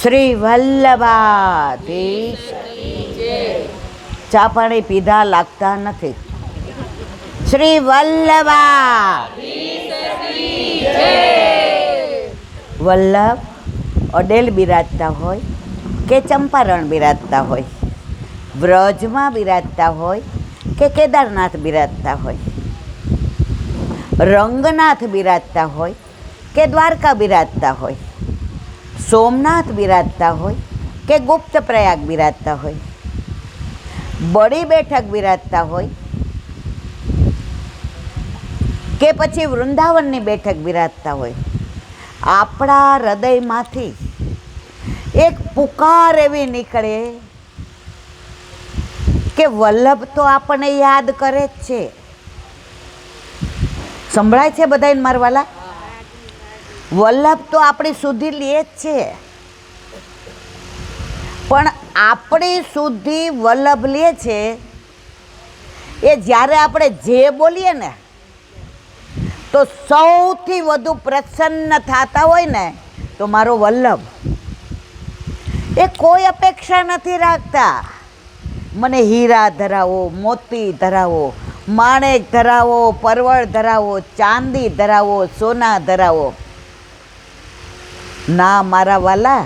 શ્રી વલ્લભાધીશ. ચા પાણી પીધા લાગતા નથી. શ્રી વલ્લભા વલ્લભ અડેલ બિરાજતા હોય કે ચંપારણ બિરાજતા હોય, વ્રજમાં બિરાજતા હોય કે કેદારનાથ બિરાજતા હોય, રંગનાથ બિરાજતા હોય કે દ્વારકા બિરાજતા હોય, સોમનાથ બિરાજતા હોય કે ગુપ્ત પ્રયાગ બિરાજતા હોય, બડી બેઠક બિરાજતા હોય કે પછી વૃંદાવનની બેઠક બિરાજતા હોય, આપણા હૃદયમાંથી એક પુકાર એવી નીકળે કે વલ્લભ તો આપણને યાદ કરે જ છે. સંભળાય છે બધાને મારવાલા? વલ્લભ તો આપણી સુધી લે જ છે, પણ આપણી સુધી વલ્લભ લે છે એ જ્યારે આપણે જે બોલીએ ને તો સૌથી વધુ પ્રસન્ન થતા હોય ને તો મારો વલ્લભ. એ કોઈ અપેક્ષા નથી રાખતા. મને હીરા ધરાવો, મોતી ધરાવો, માણેક ધરાવો, પરવળ ધરાવો, ચાંદી ધરાવો, સોના ધરાવો. ના મારા વાલા,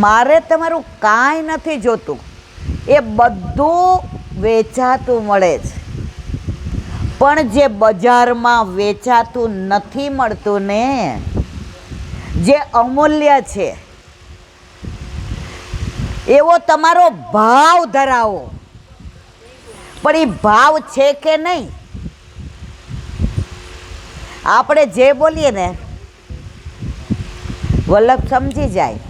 મારે તમારું કાંઈ નથી જોતું. એ બધું વેચાતું મળે છે, પણ જે બજારમાં વેચાતું નથી મળતું ને, જે અમૂલ્ય છે એવો તમારો ભાવ ધરાવો. પણ એ ભાવ છે કે નહીં? આપણે જે બોલીએ ને વલ્લભ સમજી જાય.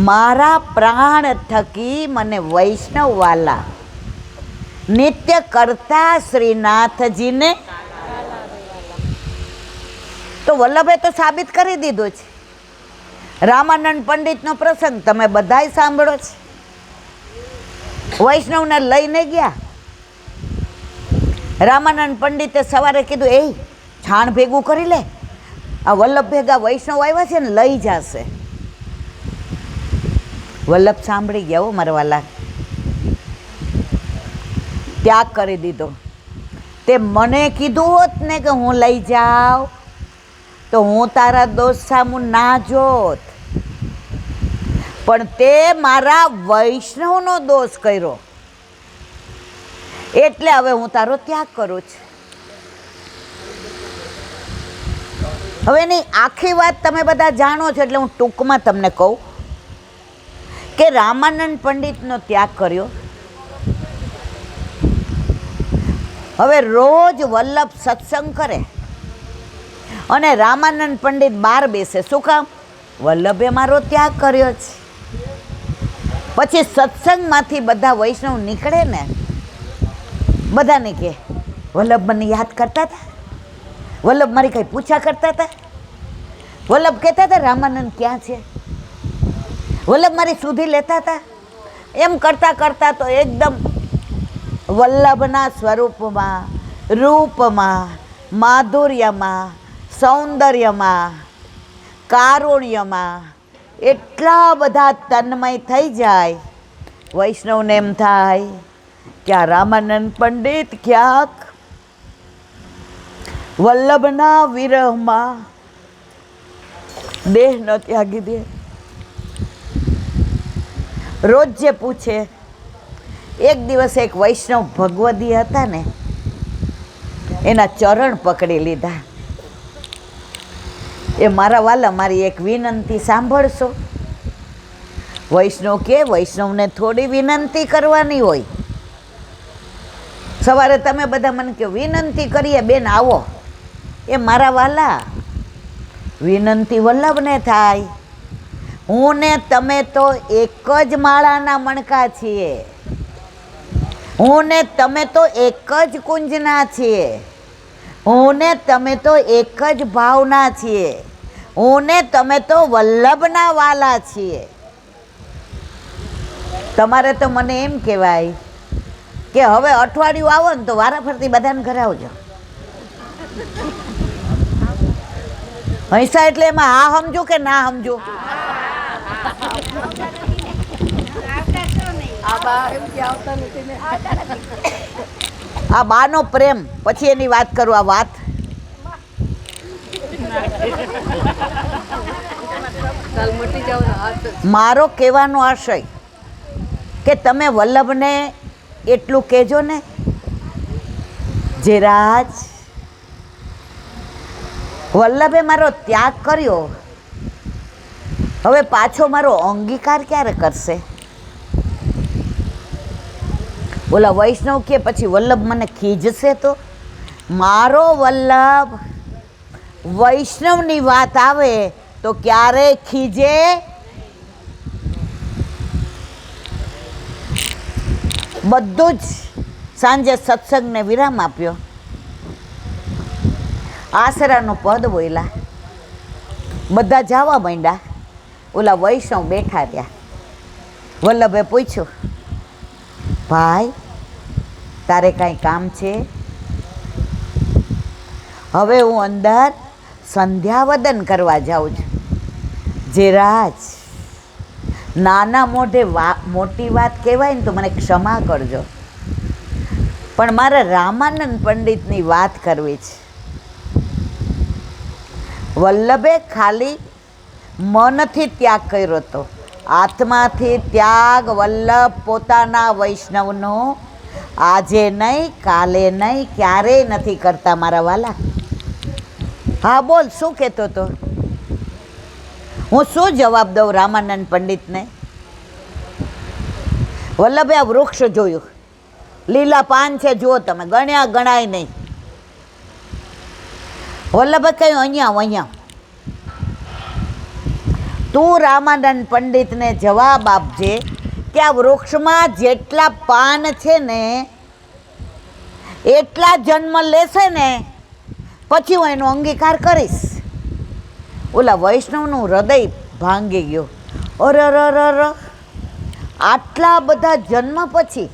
મારા પ્રાણ થકી મને વૈષ્ણવ વાલા નિત્ય કરતા શ્રીનાથજીને. તો વલ્લભે તો સાબિત કરી દીધું છે. રામાનંદ પંડિતનો પ્રસંગ તમે બધાય સાંભળો છે. વૈષ્ણવને લઈને ગયા. રામાનંદ પંડિતે સવારે કીધું, એ છાણ ભેગું કરી લે, આ વલ્લભ ભેગા વૈષ્ણવ આવ્યા છે ને લઈ જશે. વલ્લભ સાંભળી ગયા. હો મારવાલા, ત્યાગ કરી દીધો. તે મને કીધું હોત ને કે હું લઈ જાઉં તો હું તારા દોષ સામું ના જોત, પણ તે મારા વૈષ્ણવનો દોષ કર્યો એટલે હવે હું તારો ત્યાગ કરું છું. હવે એની આખી વાત તમે બધા જાણો છો એટલે હું ટૂંકમાં તમને કહું કે રામાનંદ પંડિતનો ત્યાગ કર્યો. હવે રોજ વલ્લભ સત્સંગ કરે અને રામાનંદ પંડિત બહાર બેસે. શું કામ? વલ્લભે મારો ત્યાગ કર્યો છે. પછી સત્સંગમાંથી બધા વૈષ્ણવ નીકળે ને, બધાને કહે, વલ્લભ મને યાદ કરતા હતા, વલ્લભ મારી કંઈ પૂછા કરતા હતા. વલ્લભ કહેતા હતા રામાનંદ ક્યાં છે, વલ્લભ મારી સુધી લેતા હતા. એમ કરતાં કરતાં તો એકદમ વલ્લભના સ્વરૂપમાં, રૂપમાં, માધુર્યમાં, સૌંદર્યમાં, કારુણ્યમાં એટલા બધા તન્મય થઈ જાય. વૈષ્ણવને એમ થાય કે આ રામાનંદ પંડિત ક્યાંક વલ્લભના વિરહમાં દેહ ન ત્યાગી દે. રોજ જે પૂછે. એક દિવસ એક વૈષ્ણવ ભગવદી હતા ને, એના ચરણ પકડી લીધા. એ મારા વાલા, મારી એક વિનંતી સાંભળશો? વૈષ્ણવ કે વૈષ્ણવને થોડી વિનંતી કરવાની હોય. સવારે તમે બધા મને કહો વિનંતી કરીએ બેન આવો. એ મારા વાલા, વિનંતી વલ્લભને થાય. હું ને તમે તો એક જ માળાના મણકા છીએ. હું ને તમે તો એક જ કુંજના છીએ. હું ને તમે તો એક જ ભાવના છીએ. હું ને તમે તો વલ્લભના વાલા છીએ. તમારે તો મને એમ કહેવાય કે હવે અઠવાડિયું આવો ને તો વારાફરતી બધાને ઘરે આવજો. હૈસા એટલે એમાં હા સમજો કે ના સમજો? આ બાનો પ્રેમ, પછી એની વાત કરું. આ વાત મારો કહેવાનો આશય કે તમે વલ્લભને એટલું કહેજો ને, જે રાજ વલ્લભે મારો ત્યાગ કર્યો, હવે પાછો મારો અંગીકાર ક્યારે કરશે? ઓલા વૈષ્ણવ કે પછી વલ્લભ મને ખીજશે તો? મારો વલ્લભ વૈષ્ણવની વાત આવે તો ક્યારેય ખીજે. બધું જ સાંજે સત્સંગને વિરામ આપ્યો. આસરાનું પદ બોલ્યા, બધા જવા માંડ્યા. ઓલા વૈષ્ણવ બેઠા રહ્યા. વલ્લભે પૂછ્યું, ભાઈ તારે કાંઈ કામ છે? હવે હું અંદર સંધ્યાવદન કરવા જાઉં છું. જે રાજ નાના મોઢે મોટી વાત કહેવાય ને તો મને ક્ષમા કરજો, પણ મારે રામાનંદ પંડિતની વાત કરવી છે. વલ્લભે ખાલી મનથી ત્યાગ કર્યો હતો, આત્માથી ત્યાગ વલ્લભ પોતાના વૈષ્ણવનો આજે નહીં, કાલે નહીં, ક્યારેય નથી કરતા મારા વાલા. હા બોલ, શું કહેતો હતો? હું શું જવાબ દઉં રામાનંદ પંડિતને? વલ્લભે આ વૃક્ષ જોયું, લીલા પાન છે, જુઓ તમે, ગણ્યા ગણાય નહીં. વલ્લભે કહ્યું, અહીંયા અહીંયા. તું રામાનંદ પંડિતને જવાબ આપજે કે આ વૃક્ષમાં જેટલા પાન છે ને એટલા જન્મ લેશે ને પછી હું એનો અંગીકાર કરીશ. ઓલા વૈષ્ણવનું હૃદય ભાંગી ગયું. અરર, આટલા બધા જન્મ પછી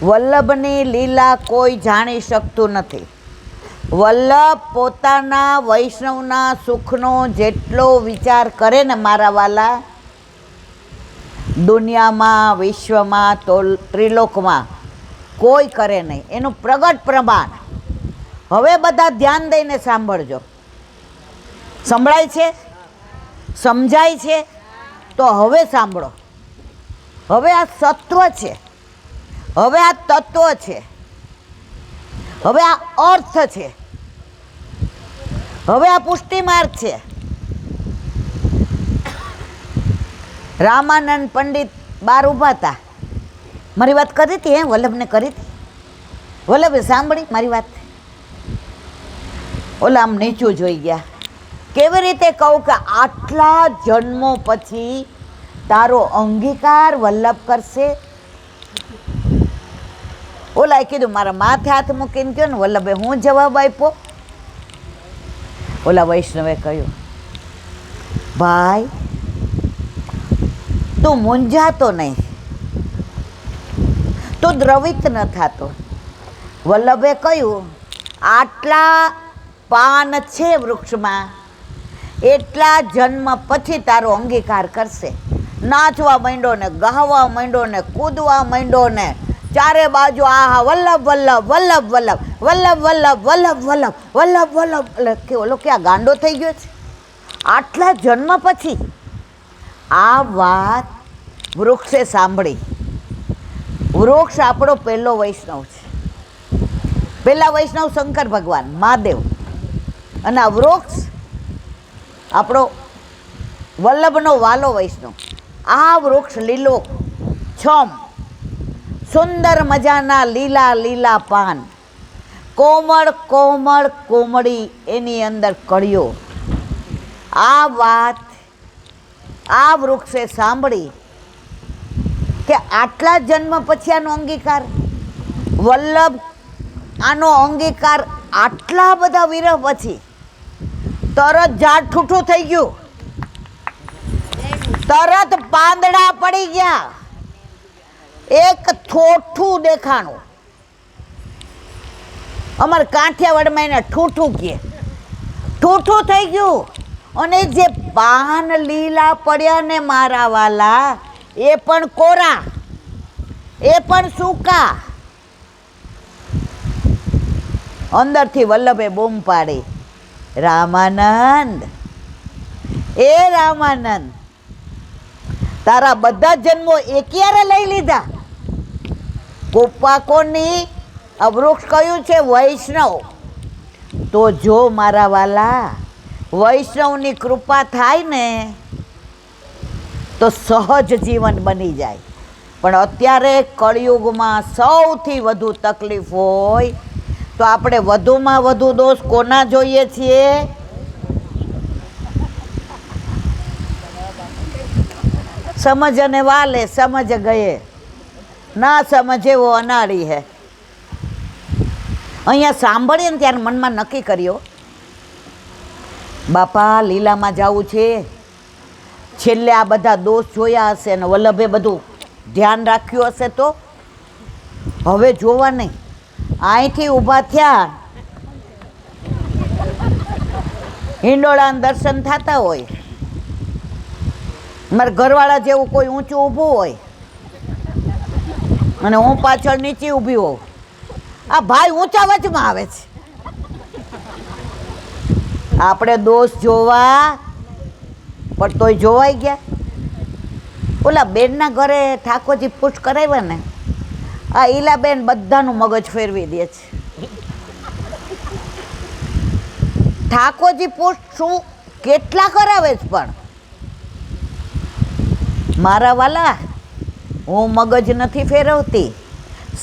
વલ્લભની લીલા કોઈ જાણી શકતું નથી. વલ્લભ પોતાના વૈષ્ણવના સુખનો જેટલો વિચાર કરે ને મારા વાલા, દુનિયામાં, વિશ્વમાં, તો ત્રિલોકમાં કોઈ કરે નહીં. એનું પ્રગટ પ્રમાણ. હવે બધા ધ્યાન દઈને સાંભળજો. સંભળાય છે? સમજાય છે? તો હવે સાંભળો. હવે આ સત્વ છે, હવે આ તત્વ છે, હવે આ અર્થ છે, હવે આ પુષ્ટિ માર્ગ છે. રામાનંદ પંડિત બહાર ઊભા હતા. મારી વાત કરી હતી, વલ્લભને કરી હતી. વલ્લભે સાંભળી મારી વાત. ઓલા આમ નીચું જોઈ ગયા. કેવી રીતે કહું કે આટલા જન્મો પછી તારો અંગીકાર વલ્લભ કરશે? ઓલાએ કીધું, મારા માથે હાથ મૂકીને કહ્યું ને. વલ્લભે હું જવાબ આપ્યો? ઓલા વૈષ્ણવે કહ્યું, ભાઈ તું મૂંઝાતો નહીં, તું દ્રવિત ન થતો. વલ્લભે કહ્યું, આટલા પાન છે વૃક્ષમાં, એટલા જન્મ પછી તારો અંગીકાર કરશે. નાચવા માંડ્યો ને, ગાવા માંડ્યો ને, કૂદવા માંડ્યો ને, ચારે બાજુ આહા વલ્લભ વલ્લભ વલ્લભ વલ્લભ વલ્લભ વલ્લભ વલ્લભ વલ્લભ વલ્લભ વલ્લભ. કે ઓલો ક્યાં ગાંડો થઈ ગયો છે? આટલા જન્મ પછી આ વાત વૃક્ષે સાંભળી. વૃક્ષ આપણો પહેલો વૈષ્ણવ છે. પહેલા વૈષ્ણવ શંકર ભગવાન, મહાદેવ, અને આ વૃક્ષ આપણો વલ્લભનો વાલો વૈષ્ણવ. આ વૃક્ષ લીલો છમ, સુંદર મજાના લીલા લીલા પાન, કોમળ કોમળ કોમળી, એની અંદર કળીઓ. આ વાત આ વૃક્ષે સાંભળી કે આટલા જન્મ પછી આનો અંગીકાર, વલ્લભ આનો અંગીકાર આટલા બધા વિરહ પછી, તરત ઝાડ ઠૂઠું થઈ ગયું, તરત પાંદડા પડી ગયા, એક થોઠું દેખાણું. અમારે કાઠિયાવાડમાં એને ઠૂઠું કહે. ઠૂઠું થઈ ગયું. અને જે પાન લીલા પડ્યા ને મારા વાલા, એ પણ કોરા, એ પણ સૂકા. અંદરથી વલ્લભે બૂમ પાડી, રામાનંદ, એ રામાનંદ, તારા બધા જન્મો એકયારે લઈ લીધા. કોપાકોની આ વૃક્ષ કયું છે? વૈષ્ણવ. તો જો મારા વાલા, વૈષ્ણવની કૃપા થાય ને તો સહજ જીવન બની જાય. પણ અત્યારે કળિયુગમાં સૌથી વધુ તકલીફ હોય તો આપણે વધુમાં વધુ દોષ કોના જોઈએ છીએ? સમજ અને વાલે સમજ ગયે, ના સમજે એવો અનાળી હે. અહીંયા સાંભળીએ ને ત્યારે મનમાં નક્કી કર્યો, બાપા લીલામાં જવું છે. છેલ્લે આ બધા દોષ જોયા હશે ને વલ્લભે બધું ધ્યાન રાખ્યું હશે, તો હવે જોવા નહીં. અહીંથી ઊભા થયા, હિંડોળાના દર્શન થતા હોય, મારા ઘરવાળા જેવું કોઈ ઊંચું ઊભું હોય અને હું પાછળ નીચે ઊભી હોઉં, આ ભાઈ ઊંચા વચમાં આવે છે. આપણે દોષ જોવા પણ તોય જોવાઈ ગયા. ઓલા બેનના ઘરે ઠાકોરજી પુષ્ટ કરાવ્યા ને, આ ઈલાબેન બધાનું મગજ ફેરવી દે છે. ઠાકોરજી પુષ્ટ શું કેટલા કરાવે છે, પણ મારા વાલા, હું મગજ નથી ફેરવતી.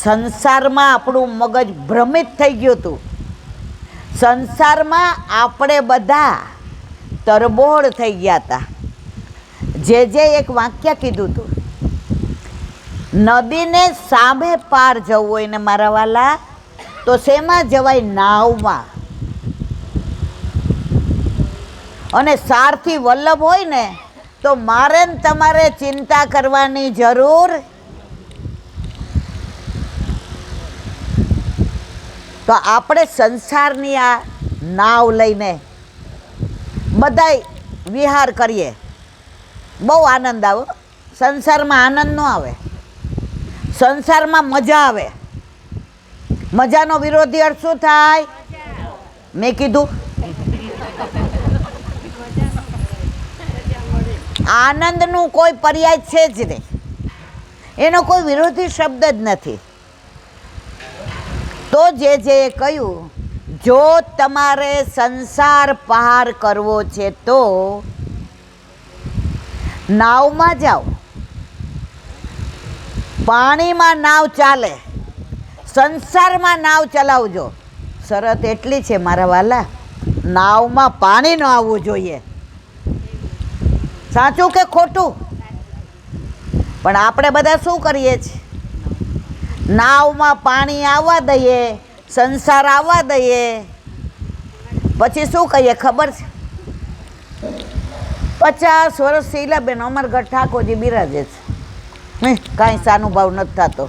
સંસારમાં આપણું મગજ ભ્રમિત થઈ ગયું હતું. સંસારમાં આપણે બધા તરબોળ થઈ ગયા હતા. જે એક વાક્ય કીધું હતું, નદીને સામે પાર જવું હોય ને મારા વાલા, તો શેમાં જવાય? નાવમાં. અને સારથી વલ્લભ હોય ને તો મારે ને તમારે ચિંતા કરવાની જરૂર. તો આપણે સંસારની આ નાવ લઈને બધાય વિહાર કરીએ, બહુ આનંદ આવે. સંસારમાં આનંદ ન આવે, સંસારમાં મજા આવે. મજાનો વિરોધી અર્થ શું થાય? મેં કીધું આનંદનું કોઈ પર્યાય છે જ નહીં, એનો કોઈ વિરોધી શબ્દ જ નથી. તો જે કહ્યું, જો તમારે સંસાર પાર કરવો છે તો નાવમાં જાઓ. પાણીમાં નાવ ચાલે, સંસારમાં નાવ ચલાવજો. શરત એટલી છે મારા વાલા, નાવમાં પાણી ન આવવું જોઈએ. સાચું કે ખોટું? પણ આપણે બધા શું કરીએ છીએ? નાવમાં પાણી આવવા દઈએ, સંસાર આવવા દઈએ, પછી શું કહીએ ખબર છે? 50 વર્ષ ઈલાબેન અમારા ઘર ઠાકોરજી બિરાજે છે, કાંઈ સાનુભાવ નથી થતો.